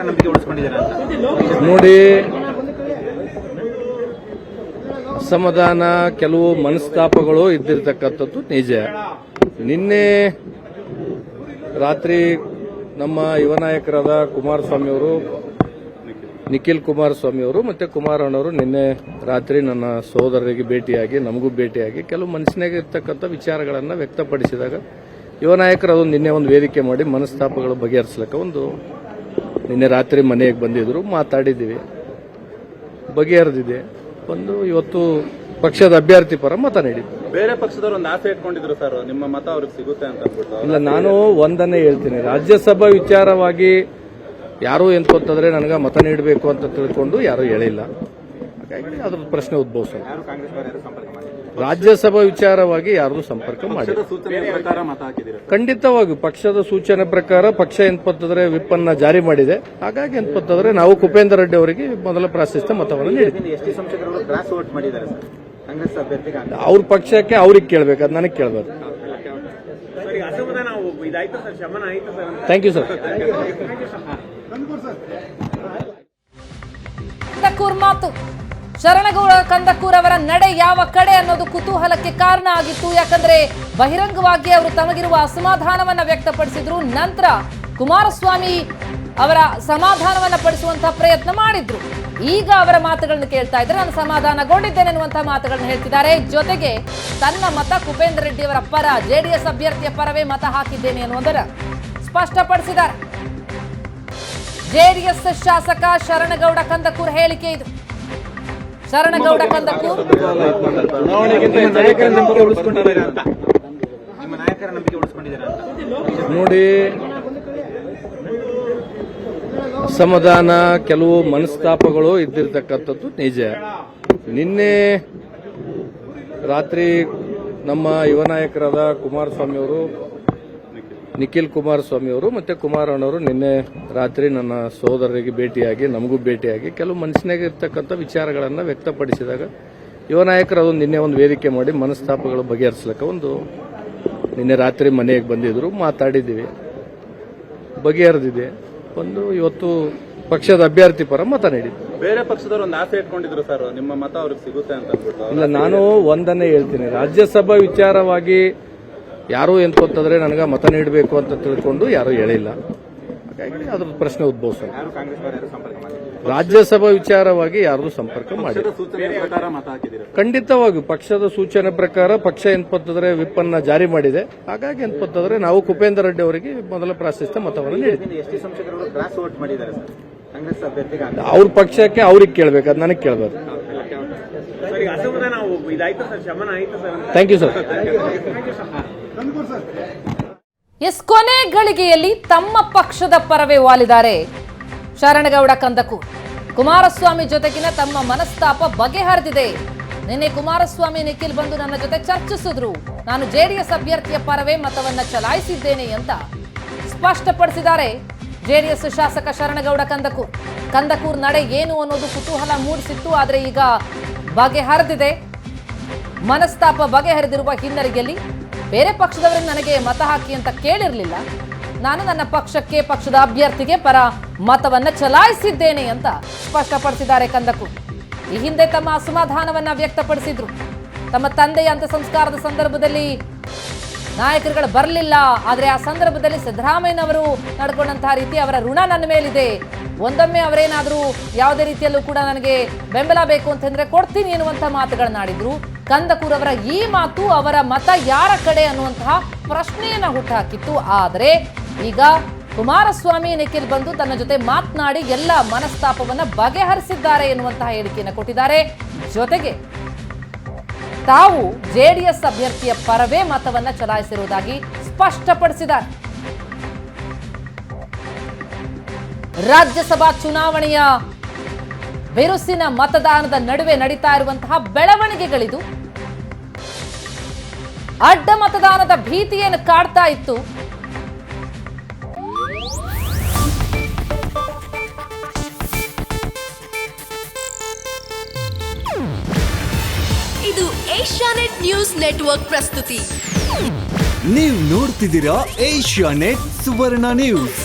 ನಂಬಿಕೆ ಉಳಿಸ್ಕೊಂಡಿದ್ದಾರೆ ಅಂತ ನೋಡಿ, ಅಸಮಾಧಾನ, ಕೆಲವು ಮನಸ್ತಾಪಗಳು ಇದ್ದಿರ್ತಕ್ಕಂಥದ್ದು ನಿಜ. ನಿನ್ನೆ ರಾತ್ರಿ ನಮ್ಮ ಯುವ ನಾಯಕರಾದ ಕುಮಾರಸ್ವಾಮಿ ಅವರು, ನಿಖಿಲ್ ಕುಮಾರಸ್ವಾಮಿ ಅವರು ಮತ್ತೆ ಕುಮಾರಣ್ಣವರು ನಿನ್ನೆ ರಾತ್ರಿ ನನ್ನ ಸಹೋದರರಿಗೆ ಭೇಟಿಯಾಗಿ, ನಮಗೂ ಭೇಟಿಯಾಗಿ ಕೆಲವು ಮನಸ್ಸಿನಾಗ ಇರ್ತಕ್ಕಂಥ ವಿಚಾರಗಳನ್ನು ವ್ಯಕ್ತಪಡಿಸಿದಾಗ ಯುವ ನಾಯಕರು ಅದೊಂದು ನಿನ್ನೆ ಒಂದು ವೇದಿಕೆ ಮಾಡಿ ಮನಸ್ತಾಪಗಳು ಬಗೆಹರಿಸಲಿಕ್ಕೆ ನಿನ್ನೆ ರಾತ್ರಿ ಮನೆಗೆ ಬಂದಿದ್ರು, ಮಾತಾಡಿದ್ದೀವಿ, ಬಗೆಹರಿದಿದೆ. ಇವತ್ತು ಪಕ್ಷದ ಅಭ್ಯರ್ಥಿ ಪರ ಮತ ನೀಡಿದ್ರು. ಬೇರೆ ಪಕ್ಷದವರು ಒಂದು ಆಸೆ ಇಟ್ಕೊಂಡಿದ್ರು ಸರ್, ನಿಮ್ಮ ಮತ ಅವ್ರಿಗೆ ಸಿಗುತ್ತೆ ಅಂತ ಅಂದ್ಬಿಟ್ಟು. ಇಲ್ಲ, ನಾನು ಒಂದನ್ನೇ ಹೇಳ್ತೀನಿ, ರಾಜ್ಯಸಭಾ ವಿಚಾರವಾಗಿ ಯಾರು ಎಂತಂದ್ರೆ ನನಗೆ ಮತ ನೀಡಬೇಕು ಅಂತ ತಿಳ್ಕೊಂಡು ಯಾರು ಹೇಳಿಲ್ಲ. ಹಾಗಾಗಿ ಅದ್ರ ಪ್ರಶ್ನೆ ಉದ್ಭವಿಸಲ್ಲ. ರಾಜ್ಯಸಭಾ ವಿಚಾರವಾಗಿ ಯಾರು ಸಂಪರ್ಕ ಮಾಡಿ ಖಂಡಿತವಾಗಿ ಪಕ್ಷದ ಸೂಚನೆ ಪ್ರಕಾರ ಪಕ್ಷ ಎಂತಂದ್ರೆ ವಿಪ್ಪನ್ನ ಜಾರಿ ಮಾಡಿದೆ. ಹಾಗಾಗಿ ಎಂತಂದ್ರೆ ನಾವು ಕುಪೇಂದ್ರ ರೆಡ್ಡಿ ಅವರಿಗೆ ಮೊದಲ ಪ್ರಾಶಸ್ತ್ಯ ಮತವನ್ನು ನೀಡಿದ್ವಿ. ಅವ್ರ ಪಕ್ಷಕ್ಕೆ ಅವ್ರಿಗೆ ಕೇಳಬೇಕು, ಅದು ನನಗೆ ಕೇಳಬಾರ್ದು. Thank you sir. ಮಾತು ಶರಣಗೌಡ ಕಂದಕೂರ್ ಅವರ ನಡೆ ಯಾವ ಕಡೆ ಅನ್ನೋದು ಕುತೂಹಲಕ್ಕೆ ಕಾರಣ ಆಗಿತ್ತು. ಯಾಕಂದ್ರೆ ಬಹಿರಂಗವಾಗಿ ಅವರು ತಮಗಿರುವ ಅಸಮಾಧಾನವನ್ನ ವ್ಯಕ್ತಪಡಿಸಿದ್ರು. ನಂತರ ಕುಮಾರಸ್ವಾಮಿ ಅವರ ಸಮಾಧಾನವನ್ನ ಪಡಿಸುವಂತಹ ಪ್ರಯತ್ನ ಮಾಡಿದ್ರು. ಈಗ ಅವರ ಮಾತುಗಳನ್ನು ಕೇಳ್ತಾ ಇದ್ರೆ ನಾನು ಸಮಾಧಾನಗೊಂಡಿದ್ದೇನೆ ಅನ್ನುವಂತಹ ಮಾತುಗಳನ್ನು ಹೇಳ್ತಿದ್ದಾರೆ. ಜೊತೆಗೆ ತನ್ನ ಮತ ಕುಪೇಂದ್ರ ರೆಡ್ಡಿ ಅವರ ಪರ, ಜೆಡಿಎಸ್ ಅಭ್ಯರ್ಥಿಯ ಪರವೇ ಮತ ಹಾಕಿದ್ದೇನೆ ಅನ್ನುವುದರ ಸ್ಪಷ್ಟಪಡಿಸಿದ್ದಾರೆ. ಜೆಡಿಎಸ್ ಶಾಸಕ ಶರಣಗೌಡ ಕಂದಕೂರ್ ಹೇಳಿಕೆ ಇದು. ಶರಣಗೌಡ ಕಂದಕೂರ್ ನೋಡಿ, ಅಸಮಾಧಾನ, ಕೆಲವು ಮನಸ್ತಾಪಗಳು ಇದ್ದಿರ್ತಕ್ಕಂಥದ್ದು ನಿಜ. ನಿನ್ನೆ ರಾತ್ರಿ ನಮ್ಮ ಯುವ ನಾಯಕರಾದ ಕುಮಾರಸ್ವಾಮಿ ಅವರು, ನಿಖಿಲ್ ಕುಮಾರಸ್ವಾಮಿ ಅವರು ಮತ್ತೆ ಕುಮಾರಣ್ಣವರು ನಿನ್ನೆ ರಾತ್ರಿ ನನ್ನ ಸಹೋದರರಿಗೆ ಭೇಟಿಯಾಗಿ, ನಮಗೂ ಭೇಟಿಯಾಗಿ ಕೆಲವು ಮನಸ್ಸಿನಾಗ ಇರ್ತಕ್ಕಂಥ ವಿಚಾರಗಳನ್ನು ವ್ಯಕ್ತಪಡಿಸಿದಾಗ ಯುವ ನಾಯಕರು ಅದೊಂದು ನಿನ್ನೆ ಒಂದು ವೇದಿಕೆ ಮಾಡಿ ಮನಸ್ತಾಪಗಳು ಬಗೆಹರಿಸಲಿಕ್ಕೆ ನಿನ್ನೆ ರಾತ್ರಿ ಮನೆಗೆ ಬಂದಿದ್ರು, ಮಾತಾಡಿದ್ದೀವಿ, ಬಗೆಹರಿದಿದೆ. ಇವತ್ತು ಪಕ್ಷದ ಅಭ್ಯರ್ಥಿ ಪರ ಮತ ನೀಡಿದ್ರು. ಬೇರೆ ಪಕ್ಷದವರು ಒಂದು ಆಸೆ ಇಟ್ಕೊಂಡಿದ್ರು ಸರ್, ನಿಮ್ಮ ಮತ ಅವ್ರಿಗೆ ಸಿಗುತ್ತೆ ಅಂತ ಅಂದ್ಬಿಟ್ಟು. ಇಲ್ಲ, ನಾನು ಒಂದನ್ನೇ ಹೇಳ್ತೀನಿ, ರಾಜ್ಯಸಭಾ ವಿಚಾರವಾಗಿ ಯಾರು ಎಂತಂದ್ರೆ ನನಗೆ ಮತ ನೀಡಬೇಕು ಅಂತ ತಿಳ್ಕೊಂಡು ಯಾರು ಹೇಳಿಲ್ಲ. ಹಾಗಾಗಿ ಅದ್ರ ಪ್ರಶ್ನೆ ಉದ್ಭವಿಸಲ್ಲ. ರಾಜ್ಯಸಭಾ ವಿಚಾರವಾಗಿ ಯಾರು ಸಂಪರ್ಕ ಮಾಡಿ ಖಂಡಿತವಾಗಿ ಪಕ್ಷದ ಸೂಚನೆ ಪ್ರಕಾರ ಪಕ್ಷ ಎಂತಂದ್ರೆ ವಿಪ್ಪನ್ನ ಜಾರಿ ಮಾಡಿದೆ. ಹಾಗಾಗಿ ಎಂತಂದ್ರೆ ನಾವು ಕುಪೇಂದ್ರ ರೆಡ್ಡಿ ಅವರಿಗೆ ಮೊದಲ ಪ್ರಾಶಸ್ತ್ಯ ಮತವನ್ನು ನೀಡಿದ್ವಿ. ಅವ್ರ ಪಕ್ಷಕ್ಕೆ ಅವ್ರಿಗೆ ಕೇಳಬೇಕು, ಅದು ನನಗೆ ಕೇಳಬಾರ್ದು. Thank you sir. ಕೊನೆ ಗಳಿಗೆಯಲ್ಲಿ ತಮ್ಮ ಪಕ್ಷದ ಪರವೇ ವಾಲಿದ್ದಾರೆ ಶರಣಗೌಡ ಕಂದಕೂರ್. ಕುಮಾರಸ್ವಾಮಿ ಜೊತೆಗಿನ ತಮ್ಮ ಮನಸ್ತಾಪ ಬಗೆಹರಿದಿದೆ. ನಿನ್ನೆ ಕುಮಾರಸ್ವಾಮಿ, ನಿಖಿಲ್ ಬಂದು ನನ್ನ ಜೊತೆ ಚರ್ಚಿಸಿದ್ರು. ನಾನು ಜೆಡಿಎಸ್ ಅಭ್ಯರ್ಥಿಯ ಪರವೇ ಮತವನ್ನ ಚಲಾಯಿಸಿದ್ದೇನೆ ಅಂತ ಸ್ಪಷ್ಟಪಡಿಸಿದ್ದಾರೆ ಜೆಡಿಎಸ್ ಶಾಸಕ ಶರಣಗೌಡ ಕಂದಕೂರ್. ಕಂದಕೂರ್ ನಡೆ ಏನು ಅನ್ನೋದು ಕುತೂಹಲ ಮೂಡಿಸಿತ್ತು, ಆದರೆ ಈಗ ಬಗೆಹರಿದಿದೆ. ಮನಸ್ತಾಪ ಬಗೆಹರಿದಿರುವ ಹಿನ್ನೆಲೆಯಲ್ಲಿ ಬೇರೆ ಪಕ್ಷದವರಿಗೆ ನನಗೆ ಮತ ಹಾಕಿ ಅಂತ ಕೇಳಿರಲಿಲ್ಲ, ನಾನು ನನ್ನ ಪಕ್ಷಕ್ಕೆ, ಪಕ್ಷದ ಅಭ್ಯರ್ಥಿಗೆ ಪರ ಮತವನ್ನ ಚಲಾಯಿಸಿದ್ದೇನೆ ಅಂತ ಸ್ಪಷ್ಟಪಡಿಸಿದ್ದಾರೆ ಕಂದಕೂರ್. ಈ ಹಿಂದೆ ತಮ್ಮ ಅಸಮಾಧಾನವನ್ನ ವ್ಯಕ್ತಪಡಿಸಿದ್ರು. ತಮ್ಮ ತಂದೆಯ ಅಂತ್ಯ ಸಂಸ್ಕಾರದ ಸಂದರ್ಭದಲ್ಲಿ ನಾಯಕರುಗಳು ಬರಲಿಲ್ಲ, ಆದರೆ ಆ ಸಂದರ್ಭದಲ್ಲಿ ಸಿದ್ದರಾಮಯ್ಯನವರು ನಡ್ಕೊಂಡಂತಹ ರೀತಿ ಅವರ ಋಣ ನನ್ನ ಮೇಲಿದೆ, ಒಂದೊಮ್ಮೆ ಅವರೇನಾದರೂ ಯಾವುದೇ ರೀತಿಯಲ್ಲೂ ಕೂಡ ನನಗೆ ಬೆಂಬಲ ಬೇಕು ಅಂತಂದ್ರೆ ಕೊಡ್ತೀನಿ ಎನ್ನುವಂಥ ಮಾತುಗಳನ್ನಾಡಿದ್ರು. ಕಂದಕೂರ್ ಅವರ ಈ ಮಾತು ಅವರ ಮತ ಯಾರ ಕಡೆ ಅನ್ನುವಂತಹ ಪ್ರಶ್ನೆಯನ್ನ ಹುಟ್ಟುಹಾಕಿತ್ತು. ಆದರೆ ಈಗ ಕುಮಾರಸ್ವಾಮಿ, ನಿಖಿಲ್ ಬಂದು ತನ್ನ ಜೊತೆ ಮಾತನಾಡಿ ಎಲ್ಲ ಮನಸ್ತಾಪವನ್ನ ಬಗೆಹರಿಸಿದ್ದಾರೆ ಎನ್ನುವಂತಹ ಹೇಳಿಕೆಯನ್ನು ಕೊಟ್ಟಿದ್ದಾರೆ. ಜೊತೆಗೆ ತಾವು ಜೆಡಿಎಸ್ ಅಭ್ಯರ್ಥಿಯ ಪರವೇ ಮತವನ್ನ ಚಲಾಯಿಸಿರುವುದಾಗಿ ಸ್ಪಷ್ಟಪಡಿಸಿದ್ದಾರೆ. ರಾಜ್ಯಸಭಾ ಚುನಾವಣೆಯ ಬಿರುಸಿನ ಮತದಾನದ ನಡುವೆ ನಡೀತಾ ಇರುವಂತಹ ಬೆಳವಣಿಗೆಗಳಿದು. ಅಡ್ಡ ಮತದಾನದ ಭೀತಿಯನ್ನು ಕಾಡ್ತಾ ಇತ್ತು. ಇದು ಏಷ್ಯಾನೆಟ್ ನ್ಯೂಸ್ ನೆಟ್ವರ್ಕ್ ಪ್ರಸ್ತುತಿ. ನೀವು ನೋಡ್ತಿದ್ದೀರಾ ಏಷ್ಯಾನೆಟ್ ಸುವರ್ಣ ನ್ಯೂಸ್.